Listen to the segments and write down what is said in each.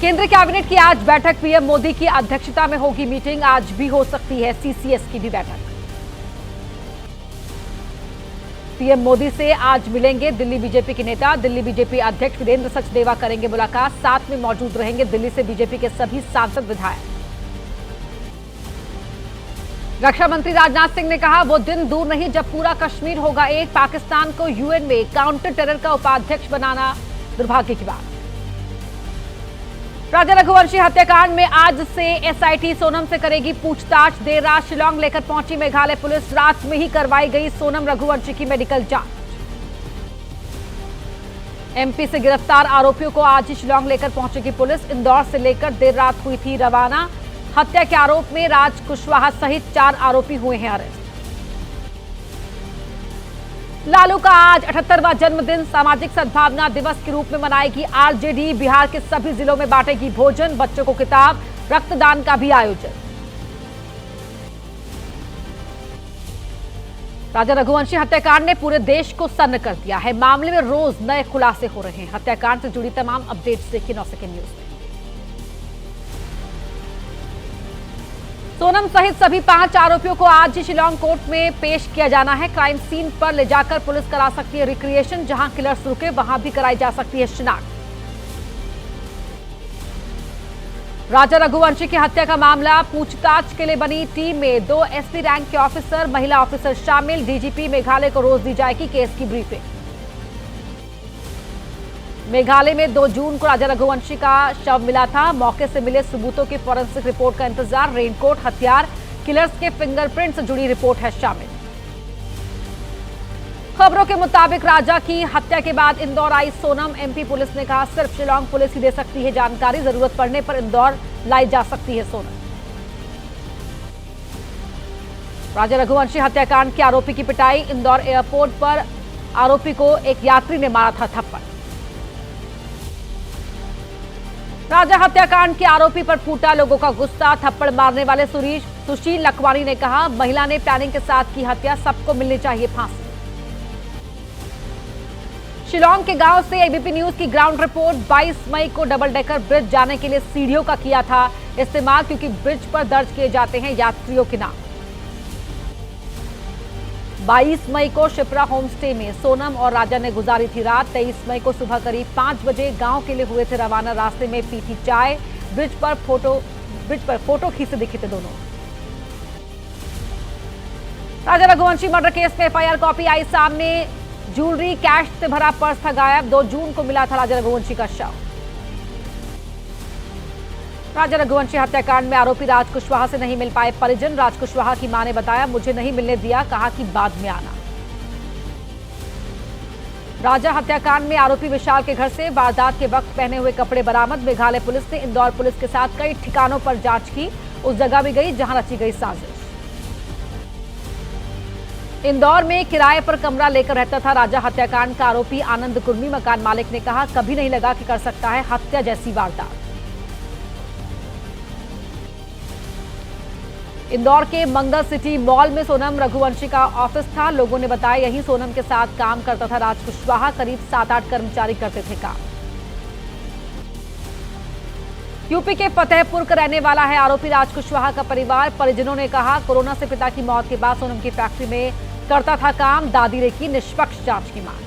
केंद्रीय कैबिनेट की आज बैठक, पीएम मोदी की अध्यक्षता में होगी मीटिंग। आज भी हो सकती है सीसीएस की भी बैठक। पीएम मोदी से आज मिलेंगे दिल्ली बीजेपी के नेता। दिल्ली बीजेपी अध्यक्ष वीरेंद्र सचदेवा करेंगे मुलाकात। साथ में मौजूद रहेंगे दिल्ली से बीजेपी के सभी सांसद विधायक। रक्षा मंत्री राजनाथ सिंह ने कहा, वो दिन दूर नहीं जब पूरा कश्मीर होगा एक। पाकिस्तान को यूएन में काउंटर टेरर का उपाध्यक्ष बनाना दुर्भाग्य की बात। राजा रघुवंशी हत्याकांड में आज से एसआईटी सोनम से करेगी पूछताछ। देर रात शिलांग लेकर पहुंची मेघालय पुलिस। रात में ही करवाई गई सोनम रघुवंशी की मेडिकल जांच। एमपी से गिरफ्तार आरोपियों को आज ही शिलांग लेकर पहुंचेगी पुलिस। इंदौर से लेकर देर रात हुई थी रवाना। हत्या के आरोप में राज कुशवाहा सहित 4 आरोपी हुए हैं अरेस्ट। लालू का आज 78वां जन्मदिन सामाजिक सद्भावना दिवस के रूप में मनाएगी आरजेडी। बिहार के सभी जिलों में बांटेगी भोजन, बच्चों को किताब, रक्तदान का भी आयोजन। राजा रघुवंशी हत्याकांड ने पूरे देश को सन्न कर दिया है। मामले में रोज नए खुलासे हो रहे हैं। हत्याकांड से जुड़ी तमाम अपडेट्स देखिए 9 सेकंड न्यूज में। सोनम सहित सभी 5 आरोपियों को आज ही शिलांग कोर्ट में पेश किया जाना है। क्राइम सीन पर ले जाकर पुलिस करा सकती है रिक्रिएशन। जहां किलर्स रुके वहां भी कराई जा सकती है शिनाख्त। राजा रघुवंशी की हत्या का मामला, पूछताछ के लिए बनी टीम में 2 एसपी रैंक के ऑफिसर, महिला ऑफिसर शामिल। डीजीपी मेघालय को रोज दी जाएगी केस की ब्रीफिंग। मेघालय में 2 जून को राजा रघुवंशी का शव मिला था। मौके से मिले सबूतों की फॉरेंसिक रिपोर्ट का इंतजार। रेनकोट, हथियार, किलर्स के फिंगरप्रिंट से जुड़ी रिपोर्ट है शामिल। खबरों के मुताबिक राजा की हत्या के बाद इंदौर आई सोनम। एमपी पुलिस ने कहा, सिर्फ शिलांग पुलिस ही दे सकती है जानकारी। जरूरत पड़ने पर इंदौर लाई जा सकती है सोनम। राजा रघुवंशी हत्याकांड के आरोपी की पिटाई। इंदौर एयरपोर्ट पर आरोपी को एक यात्री ने मारा था थप्पड़। राजा हत्याकांड के आरोपी पर फूटा लोगों का गुस्सा। थप्पड़ मारने वाले सुशील लखवानी ने कहा, महिला ने प्लानिंग के साथ की हत्या, सबको मिलनी चाहिए फांसी। शिलांग के गांव से एबीपी न्यूज की ग्राउंड रिपोर्ट। 22 मई को डबल डेकर ब्रिज जाने के लिए सीढ़ियों का किया था इस्तेमाल, क्योंकि ब्रिज पर दर्ज किए जाते हैं यात्रियों के नाम। 22 मई को शिप्रा होमस्टे में सोनम और राजा ने गुजारी थी रात। 23 मई को सुबह करीब 5 बजे गांव के लिए हुए थे रवाना। रास्ते में पी थी चाय। ब्रिज पर फोटो खींचते दिखे थे दोनों। राजा रघुवंशी मर्डर केस में एफआईआर कॉपी आई सामने। ज्वेलरी, कैश से भरा पर्स था गायब। 2 जून को मिला था राजा रघुवंशी का शव। राजा रघुवंशी हत्याकांड में आरोपी राज कुशवाहा से नहीं मिल पाए परिजन। राज कुशवाहा की मां ने बताया, मुझे नहीं मिलने दिया, कहा कि बाद में आना। राजा हत्याकांड में आरोपी विशाल के घर से वारदात के वक्त पहने हुए कपड़े बरामद। मेघालय पुलिस ने इंदौर पुलिस के साथ कई ठिकानों पर जांच की। उस जगह भी गई जहां रची गई साजिश। इंदौर में किराए पर कमरा लेकर रहता था राजा हत्याकांड का आरोपी आनंद कुर्मी। मकान मालिक ने कहा, कभी नहीं लगा कि कर सकता है हत्या जैसी वारदात। इंदौर के मंगल सिटी मॉल में सोनम रघुवंशी का ऑफिस था। लोगों ने बताया, यही सोनम के साथ काम करता था राज कुशवाहा। करीब 7-8 कर्मचारी करते थे काम। यूपी के फतेहपुर का रहने वाला है आरोपी राज कुशवाहा का परिवार। परिजनों ने कहा, कोरोना से पिता की मौत के बाद सोनम की फैक्ट्री में करता था काम। दादी ने की निष्पक्ष जांच की मांग।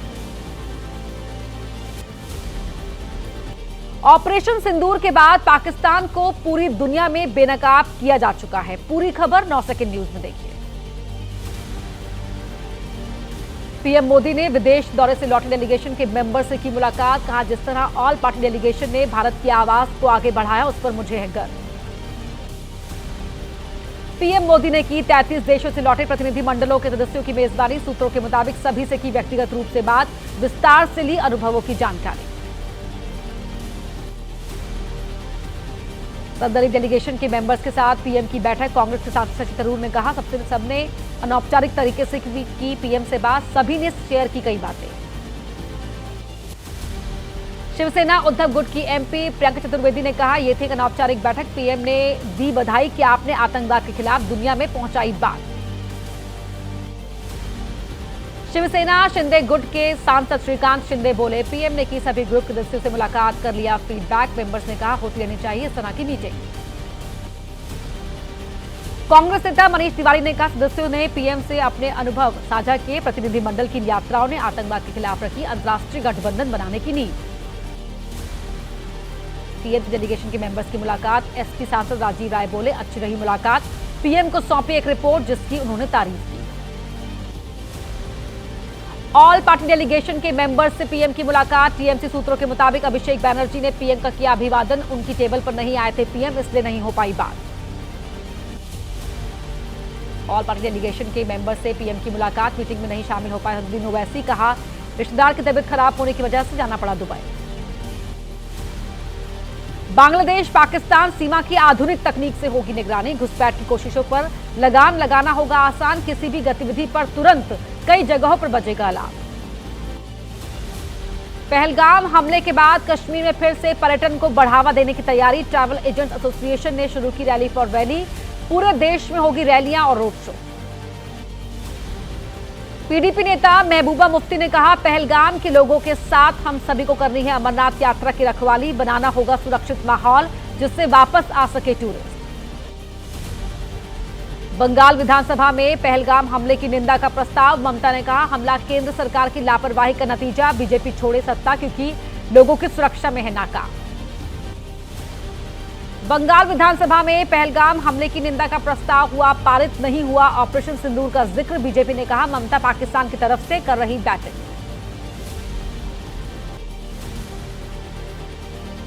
ऑपरेशन सिंदूर के बाद पाकिस्तान को पूरी दुनिया में बेनकाब किया जा चुका है। पूरी खबर 9 सेकंड न्यूज में देखिए। पीएम मोदी ने विदेश दौरे से लौटे डेलीगेशन के मेंबर से की मुलाकात। कहा, जिस तरह ऑल पार्टी डेलीगेशन ने भारत की आवाज को आगे बढ़ाया, उस पर मुझे है गर्व। पीएम मोदी ने की 33 देशों से लौटे प्रतिनिधिमंडलों के सदस्यों की मेजबानी। सूत्रों के मुताबिक सभी से की व्यक्तिगत रूप से बात। विस्तार से ली अनुभवों की जानकारी। सदरी डेलीगेशन के मेंबर्स के साथ पीएम की बैठक। कांग्रेस के सांसद शशि थरूर ने कहा, सबने अनौपचारिक तरीके से की पीएम से बात। सभी ने शेयर की कई बातें। शिवसेना उद्धव गुट की एमपी प्रियंका चतुर्वेदी ने कहा, यह थी एक अनौपचारिक बैठक। पीएम ने दी बधाई कि आपने आतंकवाद के खिलाफ दुनिया में पहुंचाई बात। शिवसेना शिंदे गुट के सांसद श्रीकांत शिंदे बोले, पीएम ने की सभी ग्रुप के सदस्यों से मुलाकात, कर लिया फीडबैक। मेंबर्स ने कहा होती रहनी चाहिए इस तरह की मीटिंग। कांग्रेस नेता मनीष तिवारी ने कहा, सदस्यों ने पीएम से अपने अनुभव साझा किए। प्रतिनिधिमंडल की यात्राओं ने आतंकवाद के खिलाफ रखी अंतर्राष्ट्रीय गठबंधन बनाने की नींव। पीएम डेलीगेशन के मेंबर्स की मुलाकात, एसपी सांसद राजीव राय बोले, अच्छी रही मुलाकात। पीएम को सौंपी एक रिपोर्ट जिसकी उन्होंने तारीफ की। ऑल पार्टी डेलीगेशन के मेंबर्स से पीएम की मुलाकात। टीएमसी सूत्रों के मुताबिक अभिषेक बैनर्जी ने पीएम का किया अभिवादन। उनकी टेबल पर नहीं आए थे पीएम, इसलिए नहीं हो पाई बात। ऑल पार्टी डेलीगेशन के मेंबर से पीएम की मुलाकात, मीटिंग में नहीं शामिल हो पाए हसनुद्दीन ओवैसी। कहा, रिश्तेदार की तबीयत खराब होने की वजह से जाना पड़ा दुबई। बांग्लादेश पाकिस्तान सीमा की आधुनिक तकनीक से होगी निगरानी। घुसपैठ की कोशिशों पर लगाम लगाना होगा आसान। किसी भी गतिविधि पर तुरंत कई जगहों पर बजेगा अलार्म। पहलगाम हमले के बाद कश्मीर में फिर से पर्यटन को बढ़ावा देने की तैयारी। ट्रैवल एजेंट्स एसोसिएशन ने शुरू की रैली फॉर वैली। पूरे देश में होगी रैलियां और रोड शो। पीडीपी नेता महबूबा मुफ्ती ने कहा, पहलगाम के लोगों के साथ हम सभी को करनी है अमरनाथ यात्रा की रखवाली। बनाना होगा सुरक्षित माहौल जिससे वापस आ सके टूरिस्ट। बंगाल विधानसभा में पहलगाम हमले की निंदा का प्रस्ताव। ममता ने कहा, हमला केंद्र सरकार की लापरवाही का नतीजा। बीजेपी छोड़े सत्ता क्योंकि लोगों की सुरक्षा में है नाकाम। बंगाल विधानसभा में पहलगाम हमले की निंदा का प्रस्ताव हुआ पारित, नहीं हुआ ऑपरेशन सिंदूर का जिक्र। बीजेपी ने कहा, ममता पाकिस्तान की तरफ से कर रही बैटिंग।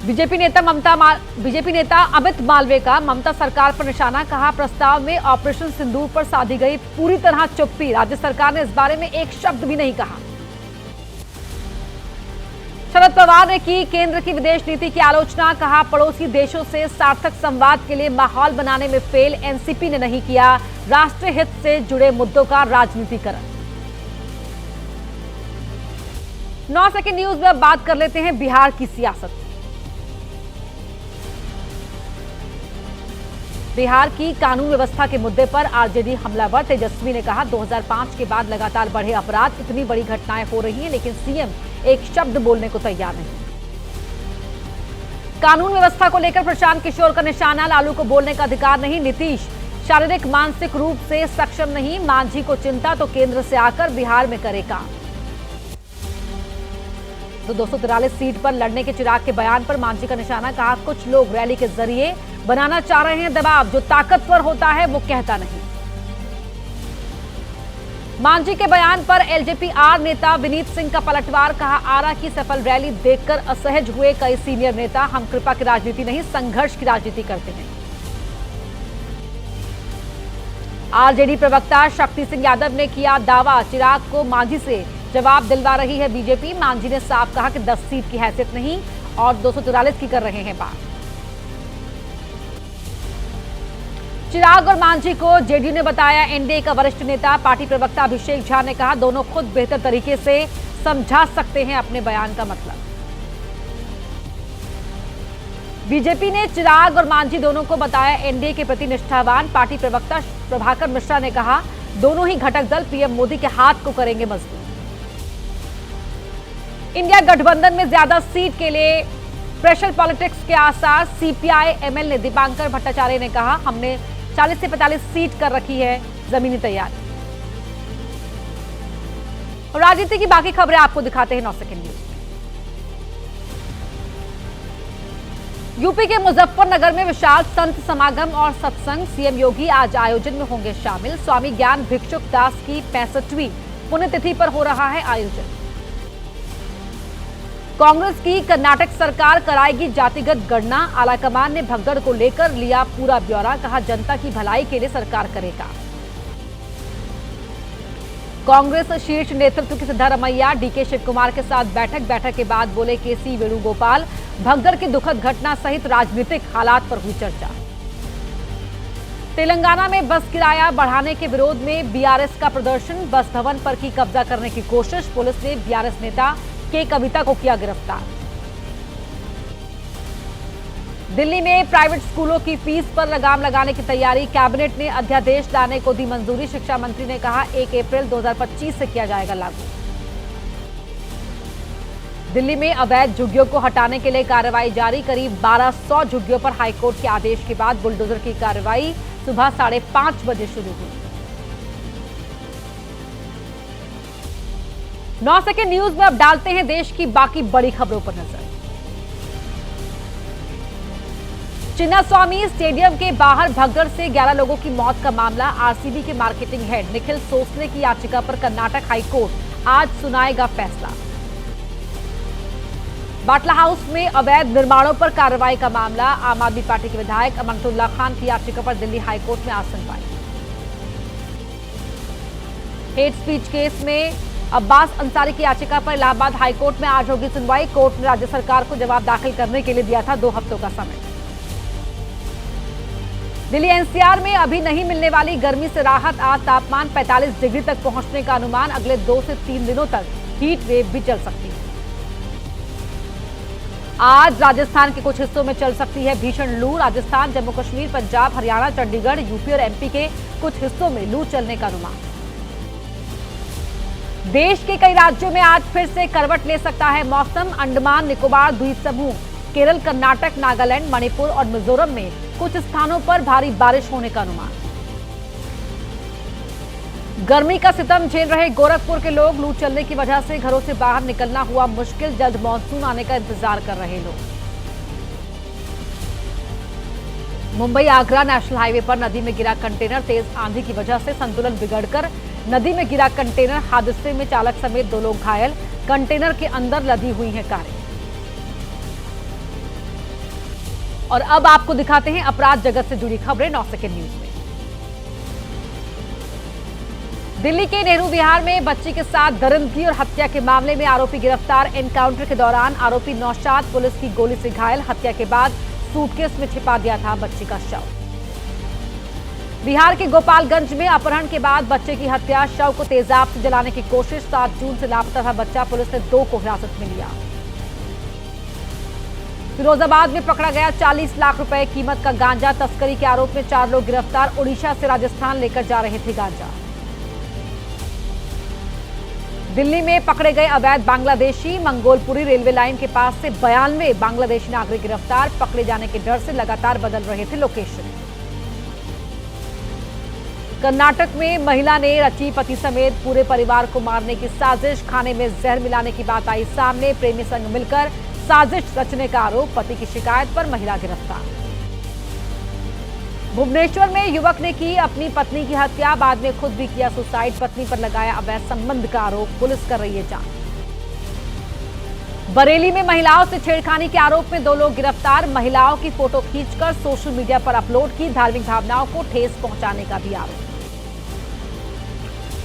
बीजेपी नेता अमित मालवीय का ममता सरकार पर निशाना। कहा, प्रस्ताव में ऑपरेशन सिंदूर पर साधी गई पूरी तरह चुप्पी। राज्य सरकार ने इस बारे में एक शब्द भी नहीं कहा। शरद पवार ने की केंद्र की विदेश नीति की आलोचना। कहा, पड़ोसी देशों से सार्थक संवाद के लिए माहौल बनाने में फेल। एनसीपी ने नहीं किया राष्ट्रीय हित से जुड़े मुद्दों का राजनीतिकरण। 9 सेकंड न्यूज में अब बात कर लेते हैं बिहार की सियासत। बिहार की कानून व्यवस्था के मुद्दे पर आरजेडी हमलावर। तेजस्वी ने कहा, 2005 के बाद लगातार बढ़े अपराध, इतनी बड़ी घटनाएं हो रही हैं लेकिन सीएम एक शब्द बोलने को तैयार नहीं। कानून व्यवस्था को लेकर प्रशांत किशोर का निशाना। लालू को बोलने का अधिकार नहीं। नीतीश शारीरिक मानसिक रूप से सक्षम नहीं। मांझी को चिंता तो केंद्र से आकर बिहार में करे काम। तो 243 सीट पर लड़ने के चिराग के बयान पर मांझी का निशाना। कहा, कुछ लोग रैली के जरिए बनाना चाह रहे हैं दबाव। जो ताकतवर होता है वो कहता नहीं। मांझी के बयान पर एलजेपी आर नेता विनीत सिंह का पलटवार। कहा, आरा की सफल रैली देखकर असहज हुए कई सीनियर नेता। हम कृपा की राजनीति नहीं संघर्ष की राजनीति करते हैं। आरजेडी प्रवक्ता शक्ति सिंह यादव ने किया दावा, चिराग को मांझी से जवाब दिलवा रही है बीजेपी। मांझी ने साफ कहा कि 10 सीट की हैसियत नहीं और 244 की कर रहे हैं बात। चिराग और मांझी को जेडीयू ने बताया एनडीए का वरिष्ठ नेता। पार्टी प्रवक्ता अभिषेक झा ने कहा, दोनों खुद बेहतर तरीके से समझा सकते हैं अपने बयान का मतलब। बीजेपी ने चिराग और मांझी दोनों को बताया एनडीए के प्रति निष्ठावान। पार्टी प्रवक्ता प्रभाकर मिश्रा ने कहा, दोनों ही घटक दल पीएम मोदी के हाथ को करेंगे मजबूत। इंडिया गठबंधन में ज्यादा सीट के लिए प्रेशर पॉलिटिक्स के आसार। सीपीआई एमएल ने दीपांकर भट्टाचार्य ने कहा, हमने 40 से 45 सीट कर रखी है जमीनी तैयारी। और राजनीति की बाकी खबरें आपको दिखाते हैं 9 सेकंड न्यूज। यूपी के मुजफ्फरनगर में विशाल संत समागम और सत्संग। सीएम योगी आज आयोजन में होंगे शामिल। स्वामी ज्ञान भिक्षुक दास की 65वीं पुण्यतिथि पर हो रहा है आयोजन। कांग्रेस की कर्नाटक सरकार कराएगी जातिगत गणना। आलाकमान ने भगदड़ को लेकर लिया पूरा ब्यौरा। कहा, जनता की भलाई के लिए सरकार करेगा। कांग्रेस शीर्ष नेतृत्व की सिद्धारमैया डीके शिवकुमार के साथ बैठक के बाद बोले केसी वेणुगोपाल। भगदड़ की दुखद घटना सहित राजनीतिक हालात पर हुई चर्चा। तेलंगाना में बस किराया बढ़ाने के विरोध में बीआरएस का प्रदर्शन। बस भवन पर की कब्जा करने की कोशिश। पुलिस ने बीआरएस नेता के कविता को किया गिरफ्तार। दिल्ली में प्राइवेट स्कूलों की फीस पर लगाम लगाने की तैयारी, कैबिनेट ने अध्यादेश लाने को दी मंजूरी। शिक्षा मंत्री ने कहा 1 अप्रैल 2025 से किया जाएगा लागू। दिल्ली में अवैध झुग्गियों को हटाने के लिए कार्रवाई जारी, करीब 1200 झुग्गियों पर हाईकोर्ट के आदेश के बाद बुलडोजर की कार्रवाई सुबह 5:30 बजे शुरू हुई। 9 सेकंड न्यूज में अब डालते हैं देश की बाकी बड़ी खबरों पर नजर। चिन्नास्वामी स्टेडियम के बाहर भगदड़ से 11 लोगों की मौत का मामला, आरसीबी के मार्केटिंग हेड निखिल सोसने की याचिका पर कर्नाटक हाईकोर्ट आज सुनाएगा फैसला। बाटला हाउस में अवैध निर्माणों पर कार्रवाई का मामला, आम आदमी पार्टी के विधायक अमनतुल्ला खान की याचिका पर दिल्ली हाईकोर्ट में आज सुनवाई। हेट स्पीच केस में अब्बास अंसारी की याचिका पर इलाहाबाद हाईकोर्ट में आज होगी सुनवाई। कोर्ट ने राज्य सरकार को जवाब दाखिल करने के लिए दिया था 2 हफ्तों का समय। दिल्ली एनसीआर में अभी नहीं मिलने वाली गर्मी से राहत, आज तापमान 45 डिग्री तक पहुंचने का अनुमान, अगले 2 से 3 दिनों तक हीट वेव भी चल सकती है। आज राजस्थान के कुछ हिस्सों में चल सकती है भीषण लू, राजस्थान, जम्मू कश्मीर, पंजाब, हरियाणा, चंडीगढ़, यूपी और एमपी के कुछ हिस्सों में लू चलने का अनुमान। देश के कई राज्यों में आज फिर से करवट ले सकता है मौसम, अंडमान निकोबार द्वीप समूह, केरल, कर्नाटक, नागालैंड, मणिपुर और मिजोरम में कुछ स्थानों पर भारी बारिश होने का अनुमान। गर्मी का सितम झेल रहे गोरखपुर के लोग, लू चलने की वजह से घरों से बाहर निकलना हुआ मुश्किल, जल्द मानसून आने का इंतजार कर रहे लोग। मुंबई आगरा नेशनल हाईवे पर नदी में गिरा कंटेनर, तेज आंधी की वजह से संतुलन बिगड़कर नदी में गिरा कंटेनर, हादसे में चालक समेत 2 लोग घायल, कंटेनर के अंदर लदी हुई है कारें। और अब आपको दिखाते हैं अपराध जगत से जुड़ी खबरें 9 सेकंड न्यूज में। दिल्ली के नेहरू विहार में बच्ची के साथ दरिंदगी और हत्या के मामले में आरोपी गिरफ्तार, एनकाउंटर के दौरान आरोपी नौशाद पुलिस की गोली से घायल, हत्या के बाद सूटकेस में छिपा दिया था बच्ची का शव। बिहार के गोपालगंज में अपहरण के बाद बच्चे की हत्या, शव को तेजाब से जलाने की कोशिश, 7 जून से लापता था बच्चा, पुलिस ने 2 को हिरासत में लिया। फिरोजाबाद में पकड़ा गया 40 लाख रुपए कीमत का गांजा, तस्करी के आरोप में 4 लोग गिरफ्तार, ओडिशा से राजस्थान लेकर जा रहे थे गांजा। दिल्ली में पकड़े गए अवैध बांग्लादेशी, मंगोलपुरी रेलवे लाइन के पास से 92 बांग्लादेशी नागरिक गिरफ्तार, पकड़े जाने के डर से लगातार बदल रहे थे लोकेशन। कर्नाटक में महिला ने रची पति समेत पूरे परिवार को मारने की साजिश, खाने में जहर मिलाने की बात आई सामने, प्रेमी संग मिलकर साजिश रचने का आरोप, पति की शिकायत पर महिला गिरफ्तार। भुवनेश्वर में युवक ने की अपनी पत्नी की हत्या, बाद में खुद भी किया सुसाइड, पत्नी पर लगाया अवैध संबंध का आरोप, पुलिस कर रही है जांच। बरेली में महिलाओं से छेड़खानी के आरोप में 2 लोग गिरफ्तार, महिलाओं की फोटो खींचकर सोशल मीडिया पर अपलोड की, धार्मिक भावनाओं को ठेस पहुंचाने का भी आरोप।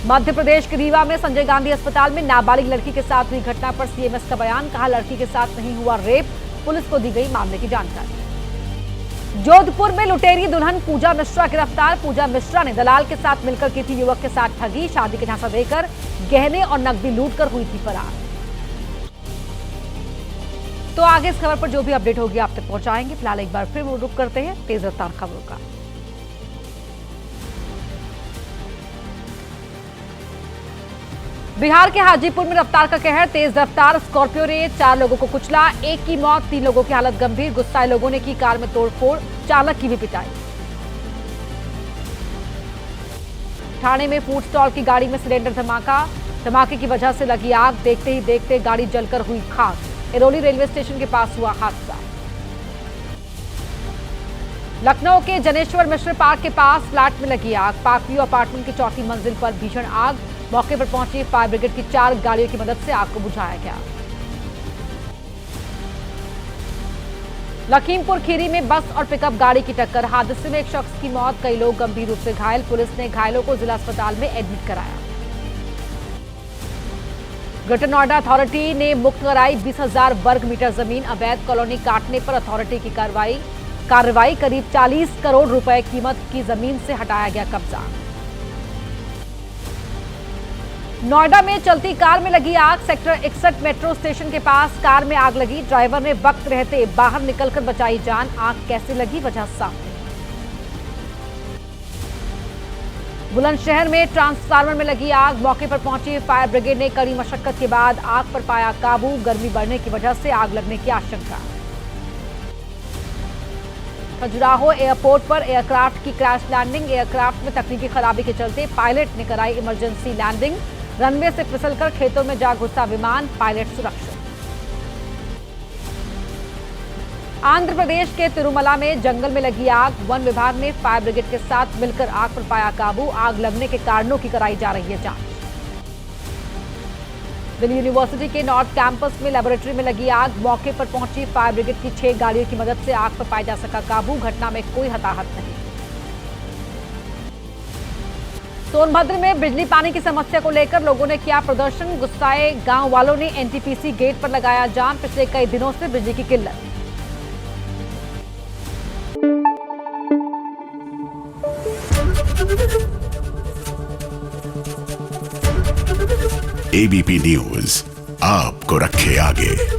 मध्य प्रदेश के रीवा में संजय गांधी अस्पताल में नाबालिग लड़की के साथ हुई घटना पर सीएमएस का बयान, कहा लड़की के साथ नहीं हुआ रेप, पुलिस को दी गई मामले की जानकारी। जोधपुर में लुटेरी दुल्हन पूजा मिश्रा गिरफ्तार, पूजा मिश्रा ने दलाल के साथ मिलकर की थी युवक के साथ ठगी, शादी के झांसा देकर गहने और नकदी लूटकर हुई थी फरार। तो आगे इस खबर पर जो भी अपडेट होगी आप तक पहुंचाएंगे। फिलहाल एक बार फिर वो रुक करते हैं तेज रफ्तार खबरों का। बिहार के हाजीपुर में रफ्तार का कहर, तेज रफ्तार स्कॉर्पियो ने 4 लोगों को कुचला, 1 की मौत, 3 लोगों की हालत गंभीर, गुस्साए लोगों ने की कार में तोड़फोड़, चालक की भी पिटाई। ठाणे में फूड स्टॉल की गाड़ी में सिलेंडर धमाका, धमाके की वजह से लगी आग, देखते ही देखते गाड़ी जलकर हुई खाक, एरोली रेलवे स्टेशन के पास हुआ हादसा। लखनऊ के जनेश्वर मिश्र पार्क के पास फ्लैट में लगी आग, पार्क व्यू अपार्टमेंट की 4थी मंजिल पर भीषण आग, मौके पर पहुंची फायर ब्रिगेड की 4 गाड़ियों की मदद से आग को बुझाया गया। लखीमपुर खीरी में बस और पिकअप गाड़ी की टक्कर, हादसे में 1 शख्स की मौत, कई लोग गंभीर रूप से घायल, पुलिस ने घायलों को जिला अस्पताल में एडमिट कराया। ग्रेटर नोएडा अथॉरिटी ने मुक्त कराई 20,000 वर्ग मीटर जमीन, अवैध कॉलोनी काटने पर अथॉरिटी की कार्रवाई, करीब 40 करोड़ रुपए कीमत की जमीन से हटाया गया कब्जा। नोएडा में चलती कार में लगी आग। सेक्टर 61 मेट्रो स्टेशन के पास कार में आग लगी। ड्राइवर ने वक्त रहते बाहर निकलकर बचाई जान। आग कैसे लगी, वजह साफ नहीं। बुलंदशहर में ट्रांसफार्मर में लगी आग। मौके पर पहुंची फायर ब्रिगेड ने कड़ी मशक्कत के बाद आग पर पाया काबू। गर्मी बढ़ने की वजह से आग लगने की आशंका। खजुराहो एयरपोर्ट पर एयरक्राफ्ट की क्रैश लैंडिंग। एयरक्राफ्ट में तकनीकी खराबी के चलते पायलट ने कराई इमरजेंसी लैंडिंग। रनवे से फिसलकर खेतों में जा घुसा विमान। पायलट सुरक्षित। आंध्र प्रदेश के तिरुमला में जंगल में लगी आग। वन विभाग ने फायर ब्रिगेड के साथ मिलकर आग पर पाया काबू। आग लगने के कारणों की कराई जा रही है जांच। दिल्ली यूनिवर्सिटी के नॉर्थ कैंपस में लेबोरेटरी में लगी आग। मौके पर पहुंची फायर ब्रिगेड की 6 गाड़ियों की मदद से आग पर पाया जा सका काबू। घटना में कोई हताहत नहीं। सोनभद्र में बिजली पानी की समस्या को लेकर लोगों ने किया प्रदर्शन। गुस्साए गांव वालों ने एनटीपीसी गेट पर लगाया जाम। पिछले कई दिनों से बिजली की किल्लत। एबीपी न्यूज आपको रखे आगे।